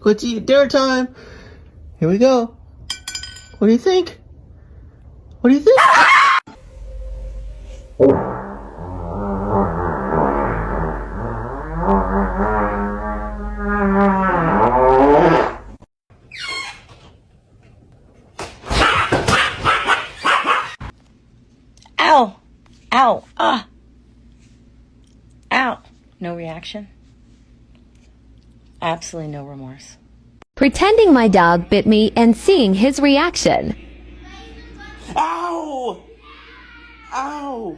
Let's eat dinner time. Here we go. What do you think? What do you think? Ow! Ow! Ah! Ow! No reaction? Absolutely no remorse. Pretending my dog bit me and seeing his reaction. Ow! Ow!